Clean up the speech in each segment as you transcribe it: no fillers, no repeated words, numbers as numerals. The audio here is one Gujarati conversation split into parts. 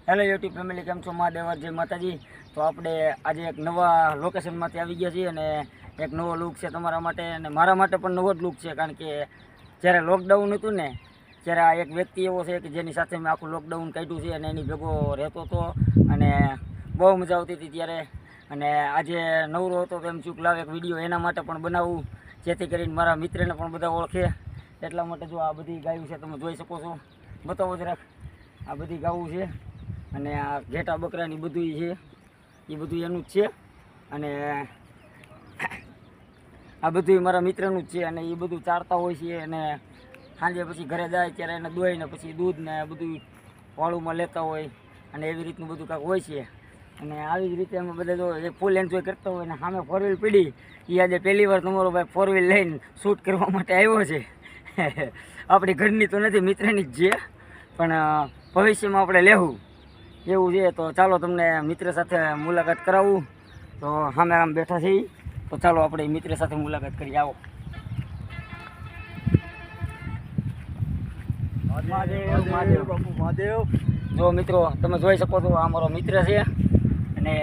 હેલો યુટ્યુબ ફેમિલી, કેમ છો? મહાદેવર જય માતાજી। તો આપણે આજે એક નવા લોકેશનમાંથી આવી ગયા છીએ અને એક નવો લુક છે તમારા માટે અને મારા માટે પણ નવો જ લુક છે, કારણ કે જ્યારે લોકડાઉન હતું ને ત્યારે આ એક વ્યક્તિ એવો છે કે જેની સાથે મેં આખું લોકડાઉન કાઢ્યું છે અને એની ભેગો રહેતો હતો અને બહુ મજા આવતી હતી ત્યારે। અને આજે નવરો હતો તો એમ ચૂક લાવે એક વિડીયો એના માટે પણ બનાવું, જેથી કરીને મારા મિત્રને પણ બધા ઓળખે। એટલા માટે જો આ બધી ગાયું છે, તમે જોઈ શકો છો, બતાવો જરાક। આ બધી ગાવું છે અને આ ઘેટા બકરાની બધું છે, એ બધું એનું જ છે અને આ બધું મારા મિત્રનું જ છે અને એ બધું ચારતા હોય છે અને સાંજે પછી ઘરે જાય ત્યારે એને દોઈને પછી દૂધ ને બધું વાળુમાં લેતા હોય અને એવી રીતનું બધું કાંઈક હોય છે। અને આવી જ રીતે અમે બધા જો એક ફૂલ એન્જોય કરતા હોય અને સામે ફોર વ્હીલ પડી, એ આજે પહેલી વાર તમારો ભાઈ ફોર વ્હીલ લઈને શૂટ કરવા માટે આવ્યો છે। આપણી ઘરની તો નથી, મિત્રની જ છે, પણ ભવિષ્યમાં આપણે લેવું એવું છે। તો ચાલો તમને મિત્ર સાથે મુલાકાત કરાવું। તો સામે આમ બેઠા છીએ, તો ચાલો આપણે મિત્ર સાથે મુલાકાત કરીએ, આવો। મહાદેવ મહાદેવ બાપુ મહાદેવ। જો મિત્રો તમે જોઈ શકો છો, આ મારો મિત્ર છે અને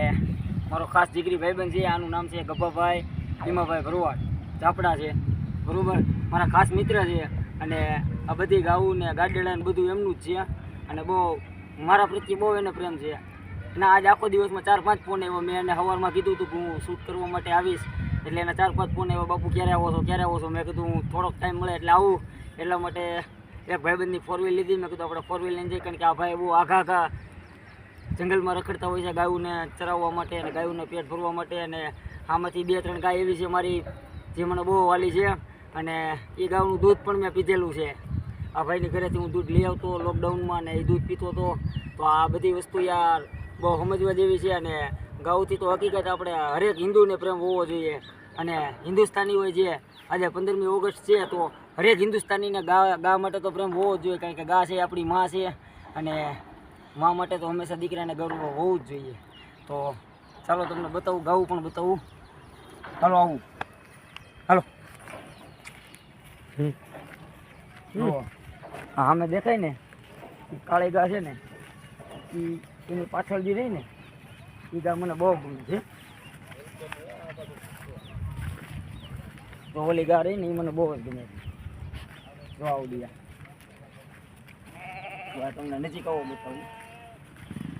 મારો ખાસ જીગરી ભાઈબંધ છે। આનું નામ છે ગબ્બાભાઈ ભીમાભાઈ ભરવાડ, ચાપડા છે, બરાબર। મારા ખાસ મિત્ર છે અને આ બધી ગાવું ને ગાડેડા ને બધું એમનું જ છે અને બહુ મારા પ્રત્યે બહુ એને પ્રેમ છે। અને આજ આખો દિવસમાં 4-5 ફોન આવ્યો। મેં એને સવારમાં કીધું હતું કે હું શૂટ કરવા માટે આવીશ, એટલે એને 4-5 ફોન આવ્યો, બાપુ ક્યારે આવો છો, ક્યારે આવો છો? મેં કીધું હું થોડોક ટાઈમ મળે એટલે આવું। એટલા માટે એક ભાઈબંધની ફોર વ્હીલ લીધી। મેં કીધું આપણે ફોર વ્હીલ લઈને જઈએ, કારણ કે આ ભાઈ બહુ આઘા જંગલમાં રખડતા હોય છે ગાયોને ચરાવવા માટે અને ગાયોને પેટ ભરવા માટે। અને આમાંથી 2-3 ગાય એવી છે મારી જે મને બહુ વાલી છે અને એ ગાયનું દૂધ પણ મેં પીધેલું છે। આ ભાઈની ઘરેથી હું દૂધ લઈ આવતો લોકડાઉનમાં અને એ દૂધ પીતો હતો। તો આ બધી વસ્તુ યાર બહુ સમજવા જેવી છે અને ગાઉથી તો હકીકત આપણે હરેક હિન્દુને પ્રેમ હોવો જોઈએ અને હિન્દુસ્તાની હોય છે। આજે 15મી ઓગસ્ટ છે તો હરેક હિન્દુસ્તાનીને ગા માટે તો પ્રેમ હોવો જ જોઈએ, કારણ કે ગા છે આપણી માં છે અને માં માટે તો હંમેશા દીકરાને ગર્વ હોવું જ જોઈએ। તો ચાલો તમને બતાવું, ગાવું પણ બતાવું, ચાલો આવું, હાલો। હા, અમે દેખાય ને કાળી ગા છે ને, એની પાછળ જે રહી ને એ ગા મને બહુ ગમે છે। તો ઓલી ગા રહી ને એ મને બહુ જ ગમે છે। જો આવું દિયા તમને નજીક આવો બતાવું,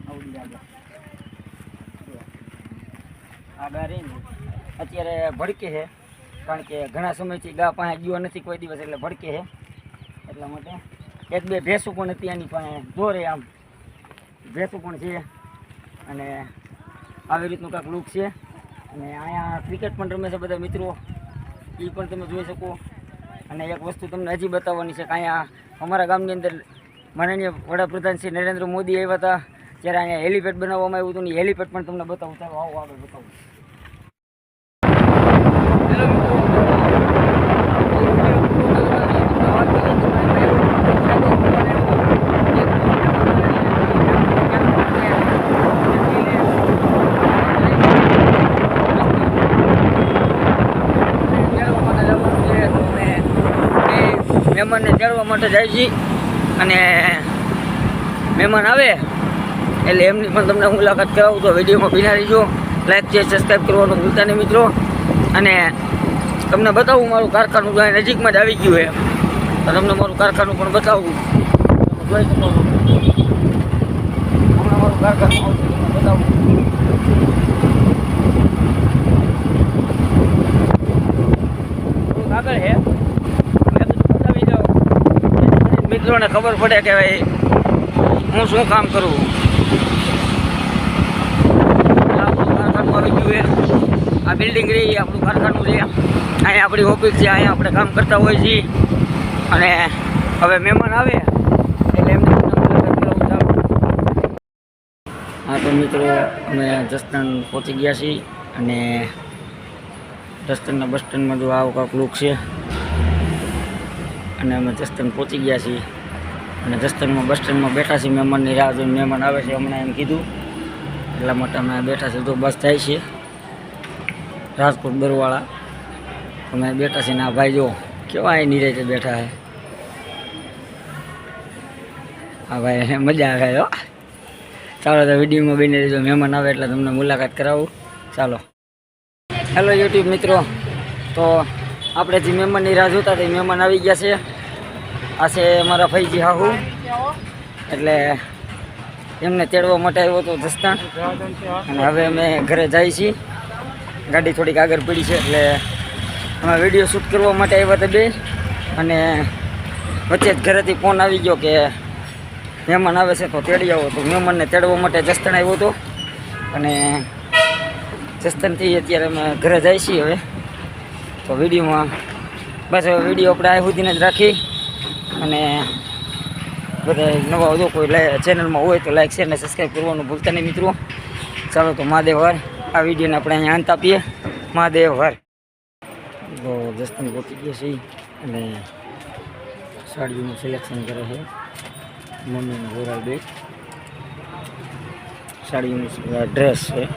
આવું દિયા આ ગા રહી ને અત્યારે ભડકે છે, કારણ કે ઘણા સમયથી ગા પાસે ગયો નથી કોઈ દિવસ, એટલે ભડકે છે। એટલા માટે 1-2 ભેંસું પણ હતી એની પાસે, દોરે આમ ભેંસું પણ છે અને આવી રીતનું કાંઈક લુક છે। અને અહીંયા ક્રિકેટ પણ રમે છે બધા મિત્રો, એ પણ તમે જોઈ શકો। અને એક વસ્તુ તમને હજી બતાવવાની છે કે અહીંયા અમારા ગામની અંદર માનનીય વડાપ્રધાન શ્રી નરેન્દ્ર મોદી આવ્યા હતા ત્યારે અહીંયા હેલિપેડ બનાવવામાં આવ્યું હતું ને હેલિપેડ પણ તમને બતાવું, ચાલો આવો આગળ બતાવું। મહેમાનને તેડવા માટે જાય છે અને મહેમાન આવે એટલે એમની પણ તમને મુલાકાત કરાવું। તો વિડીયોમાં બિના રહીજો, લાઈક છે, સબસ્ક્રાઈબ કરવાનું ભૂલતા નહીં મિત્રો। અને તમને બતાવું મારું કારખાનું જ્યાં નજીકમાં જ આવી ગયું છે, તો તમને મારું કારખાનું પણ બતાવું, જોઈ શકો છો। હમણાં મારું કારખાનું બતાવું, આગળ છે, મિત્રોને ખબર પડે કે ભાઈ હું શું કામ કરું। આપણું કારખાનું આવી ગયું છે, આ બિલ્ડિંગ રહી આપણું કારખાનું છે, અહીંયા આપણી ઓફિસ છે, અહીંયા આપણે કામ કરતા હોઈએ છીએ। અને હવે મહેમાન આવે એટલે એમને મુલાકાત કરાવું, ચાલો। હા તો મિત્રો અમે જસદણ પહોંચી ગયા છીએ અને જસદણના બસ સ્ટેન્ડમાં જો આવો કાંક લુક છે અને અમે જસદણ પહોંચી ગયા છીએ અને જસદણમાં બસ સ્ટેન્ડમાં બેઠા છીએ, મહેમાનની રાહ જોઈને। મહેમાન આવે છે હમણાં એમ કીધું, એટલા માટે અમે બેઠા છીએ। તો બસ જાય છે રાજકોટ બરવાળા, અમે બેઠા છીએ ને આ ભાઈ જો કેવા અહીં નિરાતે બેઠા છે। આ ભાઈ મજા આવે, ચાલો તો વિડીયોમાં બની રહેજો. મહેમાન આવે એટલે તમને મુલાકાત કરાવું. ચાલો. હેલો યુટ્યુબ મિત્રો, તો આપણે જે મહેમાનની રાહ જોતા હતા એ મહેમાન આવી ગયા છે. આ છે અમારા ફઈજી હાહુ, એટલે એમને તેડવા માટે આવ્યો હતો જસદણ. અને હવે અમે ઘરે જઈએ છીએ. ગાડી થોડીક આગળ પડી છે એટલે અમે વિડીયો શૂટ કરવા માટે આવ્યા હતા બે. અને વચ્ચે જ ઘરેથી ફોન આવી ગયો કે મહેમાન આવે છે તો તેડી આવો. તો મહેમાનને તેડવા માટે જસદણ આવ્યો હતો. અને જસદણથી અત્યારે અમે ઘરે જઈએ છીએ હવે. તો વિડીયોમાં બસ હવે વિડીયો આપણે આ સુધીને જ રાખી. અને બધા નવા જો કોઈ ચેનલમાં હોય તો લાઈક શેર અને સબસ્ક્રાઈબ કરવાનું ભૂલતા નહીં મિત્રો. ચાલો તો મહાદેવ હર. આ વિડીયોને આપણે અહીંયા અંત આપીએ. મહાદેવ હર. તો જસદણ પહોંચી ગયા છીએ અને સાડીઓનું સિલેક્શન કરે છે મમ્મીનું ગોરાલ બે. સાડીઓનું ડ્રેસ છે.